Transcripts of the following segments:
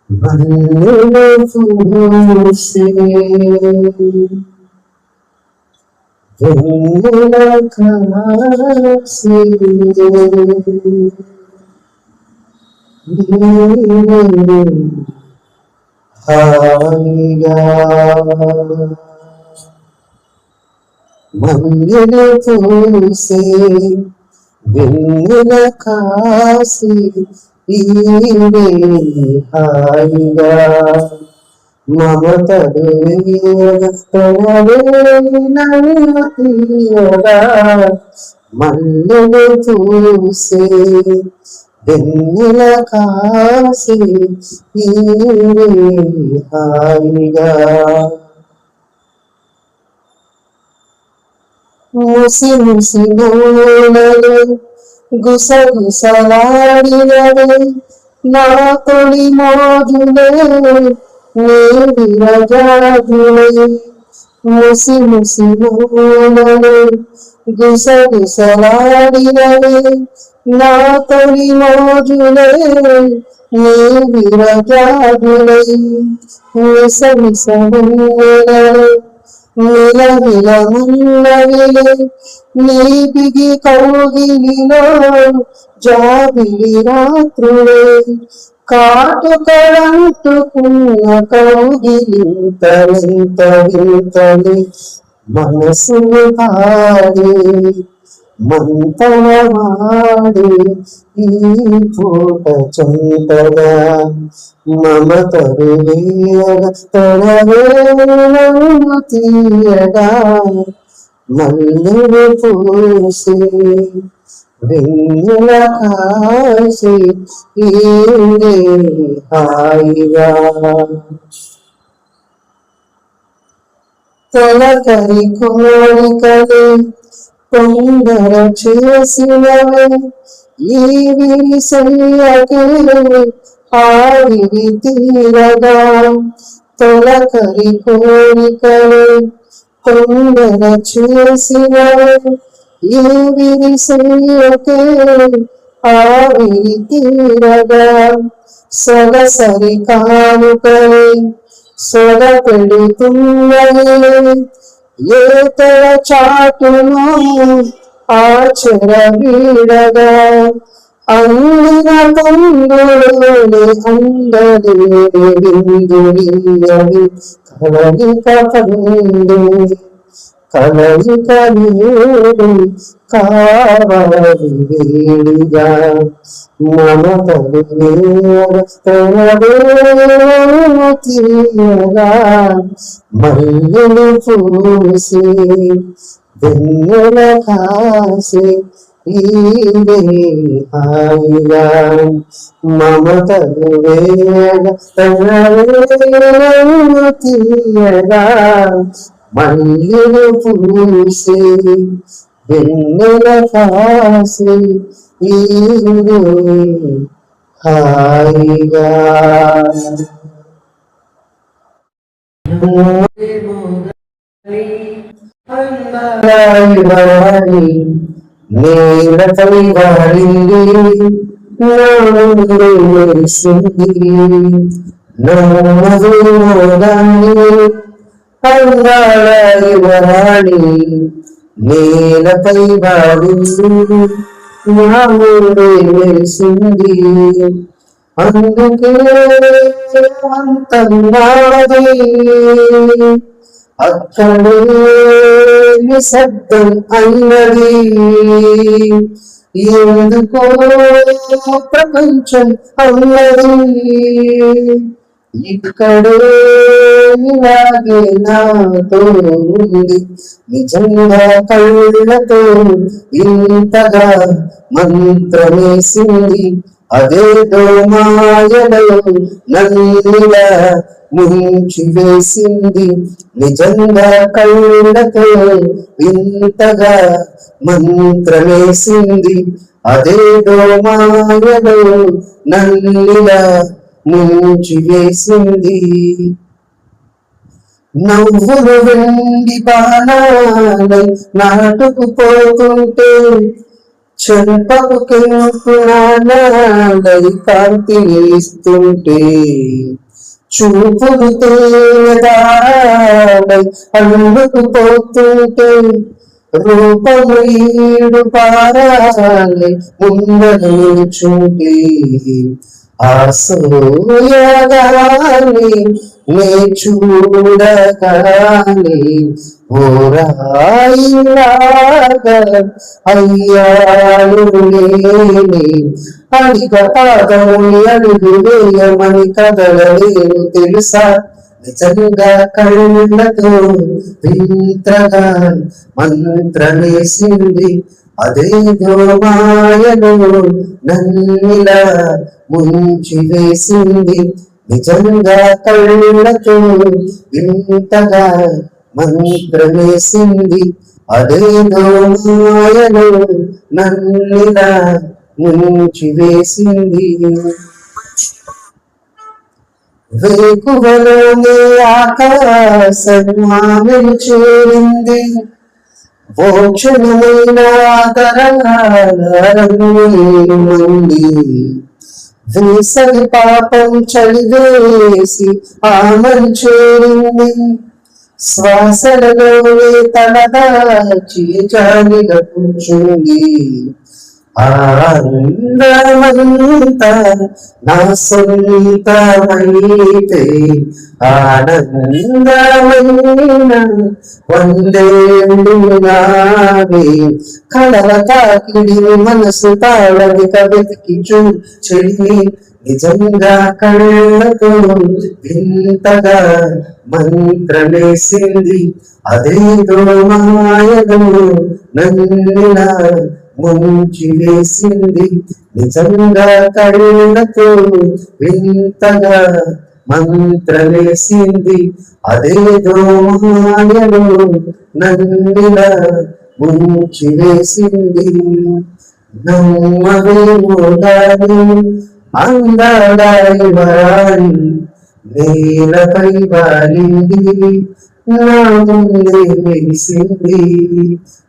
మల్లెల పూసే వెన్నెల కాసే హాయిగా మల్లెల పూసే వెన్నెల కాసే ఈరే హాయిగా మమతలు నన్ను తీయగా మల్లెలు పూసే వెన్నెల కాసే ఈరే హాయిగా ముసి ముసి నోనలు గుసగుసలాడినవే నా తొలి మోజులే నీరజాజులే ముసి ముసి నోనలు గుసగుసలాడినవే నా తొలి మోజులే నీరజాజులే మిస మిస నిలవిలమున్నవిలే నీ బిగి కౌగిలిలో జాబిలి రాత్రులే కాటుకలంటుకున్న కౌగిలింతలింత వింతలే మనసును పాడే మంతనమాడే ఈ పూట చంతగా మమతలు వేయగా తనవేలను తీయగా మల్లెలు పూసే వెన్నెల కాసే ఈరే హాయిగా తొలకరి కోరికలే తొందర చేసినవే ఈ విరిసయ్యకే ఆవిరి తీరగా తొలకరి కోరికలే తొందర చేసినవే ఈ విరిసయ్యకే ఆవిరి తీరగా సొగసరి కానుకలే సొగ పెడుతున్నది ఏ తల చాటును ఆచర వీడగా అందిన కందులోని అందలేని విందులీయవి కలయిక పండు కలయిక నీరు కావాలి వేడిగా మమతలు తీయగా మల్లెలు పూసే వెన్నెల కాసే ఈరే హాయిగా మమతలు తీయగా మల్లెలు పూసే వెన్నెల కాసే ఈరే హాయిగా నేలపై వారింది నా ముందు మెరిసింది నమ్మదాన్ని అందాల యువరాణి నేలపై వారింది నా ముందు మెరిసింది అందుకే అంతం నాదే అక్కడే నిశ్శబ్దం అన్నది ఎందుకో ప్రపంచం అన్నది ఇక్కడే ఇలాగే నాతో ఉంది నిజంగా కళ్ళతో ఇంతగా మంత్రమేసింది అదేదో మాయలో నన్నిలా ముంచి వేసింది నిజంగా కళ్ళతో ఇంతగా మంత్రమేసింది అదేదో మాయలో నన్నిలా ముంచి వేసింది నవ్వులు వెండి బాణాలై నాటుకుపోతుంటే చెంపకు కెంపునాలై కాంతిని ఇస్తుంటే చూపులు తేదాలై అల్లుకు పోతుంటే రూపము ఈడు పారాలై ముందర నిల్చుంటే ఆసోయగాని నే చూడగాని ఓరాయిలాగా అయ్యాను నేనే అడిగ పాదముని అడుగు వేయమని కదలలేను తెలుసా నిజంగా కళ్ళతో వింతగా మంత్రమేసింది అదేదో మాయలో నన్నిలా ముంచి వేసింది నిజంగా కళ్ళతో వింతగా మంత్రమేసింది అదేదో మాయలో నన్నిలా ముంచి వేసింది వేకువలోనే ఆకాశం ఆమెను చేరింది ఓ క్షణమైన మంది వేసవి పాపం చలివేసి ఆమెను చేరింది శ్వాసలలోనే తలదాచి జాలిగా కూర్చుంది ఆనందమంతా నా సొంతమైతే ఆనందమైన వందేళ్ళు నావే కళల తాకిడి మనసు తాళది కవికి చెడి నిజంగా కళ్ళతో వింతగా మంత్రమేసింది అదేదో మాయలో నన్నిలా ముంచి వేసింది నిజంగా కళ్ళతో వింతగా మంత్రమేసింది అదేదో మాయలో నన్నిలా ముంచి వేసింది నమ్మవేమో గాని అందాడాయి వారి నేలపై వారింది నా ముందే మెరిసింది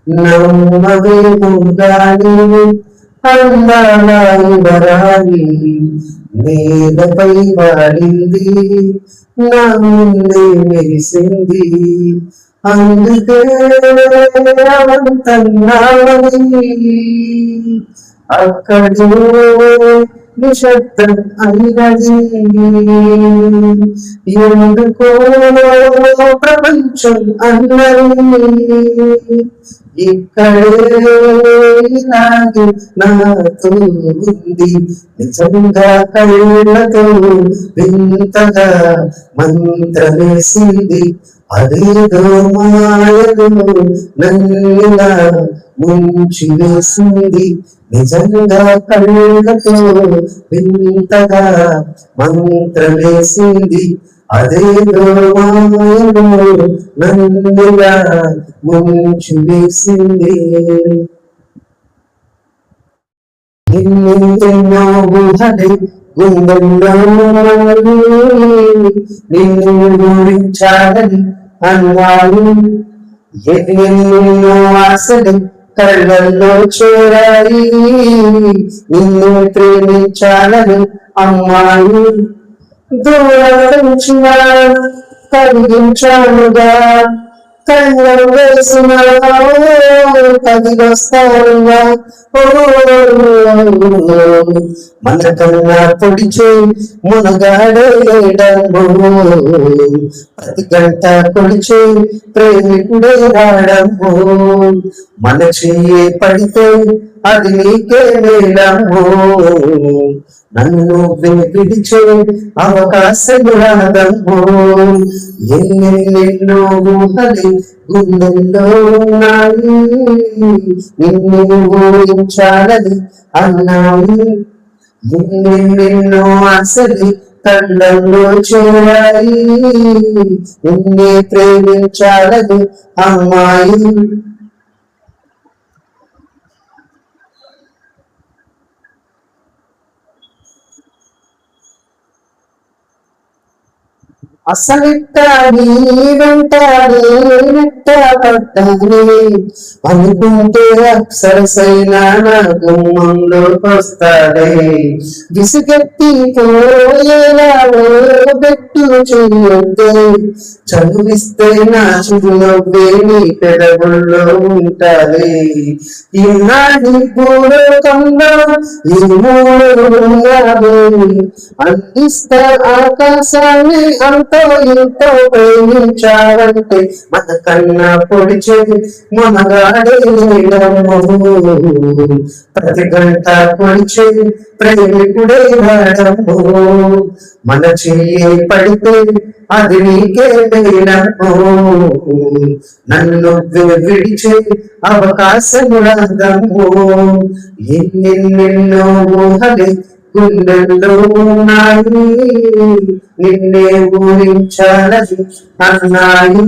నమ్మవేమో గాని అందాడాయి వరాలి నేలపై వారింది నా ముందే మెరిసింది అందుకే అవంతన్నావని అక్కడే నిశ్శబ్దం అయినది ఎందుకో ప్రపంచం అన్నది ఇక్కడే నాది నాతో ఉంది నిజంగా కళ్ళతో వింతగా మంత్రమేసింది అదేదో మాయలో నన్నిలా ముంచి వేసింది నిజంగా కళ్ళతో వింతగా మంత్రమేసింది అదేదో మాయలో నన్నిలా ముంచి వేసింది ఎన్నెన్నో ఊహలే గుండెల్లో నిన్ను గురించాలని అన్నాడు ఎన్నెన్నో ఆశలు కళ్ళల్లో చేరాయి నిన్ను ప్రేమించాలని అమ్మాయి దూరం కలిగించానుగా కళ్ళం వేసిన కదిలొస్తానుగా మన కన్నా పొడిచే మునగాడేడము ప్రతి గంట కొడిచే ప్రేమికుడే రాడము మన చెయ్యి పడితే అది నీకే వేడము నన్ను విడిచే అవకాశం రాదము ఎన్నెన్నెన్నో ఊహలి గుండెల్లో ఉన్నాయి నిన్ను ఊహించాలని అన్నాయి ఎన్నెన్నెన్నో ఆశలు కళ్ళల్లో చేరాయి నిన్నే ప్రేమించాలని అమ్మాయి అసలిట్టాని వెంటాడే పడ్డానే అనుకుంటే అప్సరసైన నా గుమ్మంలోకి వస్తాడే విసుగెత్తి పోయేలా పెట్టు చెయ్యొద్దే చదివిస్తే నా చిరునవ్వే నీ పెదవుల్లో ఉంటాది ఈనాటి పూర్వకంలో ఈ మూడు అందిస్తా ఆకాశాన్ని అంతో ఎంతో ప్రేమించాలంటే మన కన్నా పొడిచేది మనగాడే ప్రతి గంట పొడిచేది ప్రేమికుడే వాడము మన చెయ్యి పడితే అది నీకే వేడము నన్ను విడిచే అవకాశం రాదము ఎన్నెన్నెన్నో ఊహలే గుండెల్లో ఉన్నాయి నిన్నే ఊరించాలని అన్నాయి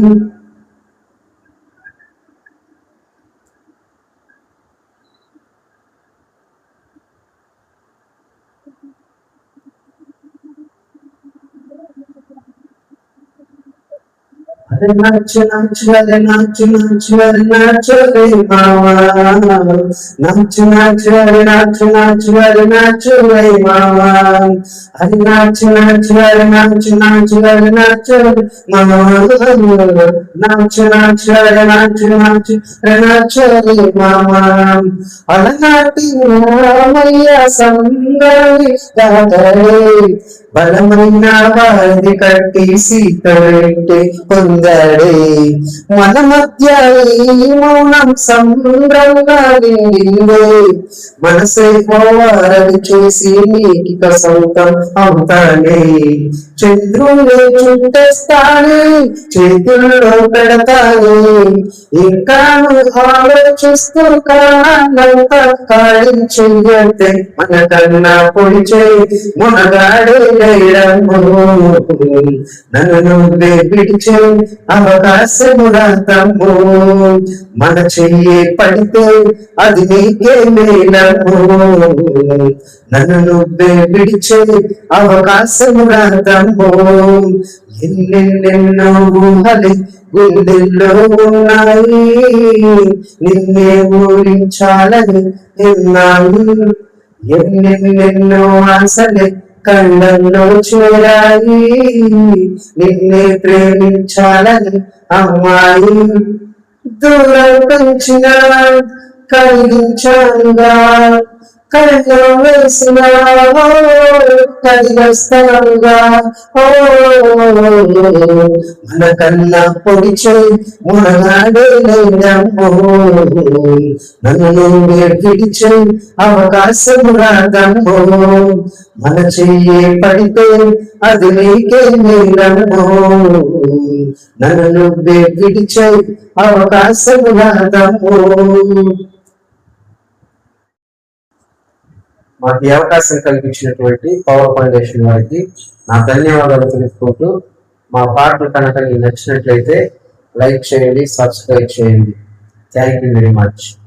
నాచు నాచు అరే నాచు నాచు అరే నాచు రే మావా నాచు నాచు అరే నాచు నాచు అరే నాచు రే మావా అరే నాచు నాచు అరే నాచు నాచు అరే నాచు మావా నాచు నాచు అరే నాచు నాచు అరే నాచు రే మావా అలనాటి రామయ్య సంగడి దాటరే బలమైన వారి కట్టి సీతరెట్టి పొందాడే మన మధ్య మౌనం సంభ్రంగా నిండే మనసే పోవారని చేసి నీకి సొంతం అవుతానే చంద్రుని చుట్టేస్తానే చేతుల్లో పెడతానే ఇంకా ఆలోచిస్తూ కానంత కాళించేయంతే మన కన్నా పొడిచే మొనగాడే నన్ను విడిచే అవకాశము రాతము మన చెయ్యి పడితే అది నీకే మేలము నన్ను విడిచే అవకాశము రాతము ఎన్నెన్నెన్నో ఊహలే గుండెల్లో ఉన్నాయి నిన్నే ఊరించాలని ఎన్నాయి ఎన్నెన్నెన్నో ఆశలే కళ్ళల్లో చేరాయి నిన్నే ప్రేమించాలని అమ్మాయి దూరం పెంచిన కలిగించానుగా కళ్ళలో వేసిన కలిగస్తానుగా మన కన్నా పొడిచే మనగాడే లేదమ్మో నన్ను విడిచే అవకాశం రాదమ్మో మన చెయ్యి పడితే అది నీకే మేలమ్మో నన్ను విడిచే అవకాశం రాదమ్మో మాకు ఈ అవకాశం కల్పించినటువంటి పవర్ ఫౌండేషన్ వారికి నా ధన్యవాదాలు తెలుపుకుంటూ మా పాటలు కనుక మీకు నచ్చినట్లయితే లైక్ చేయండి, సబ్స్క్రైబ్ చేయండి. Thank you very much.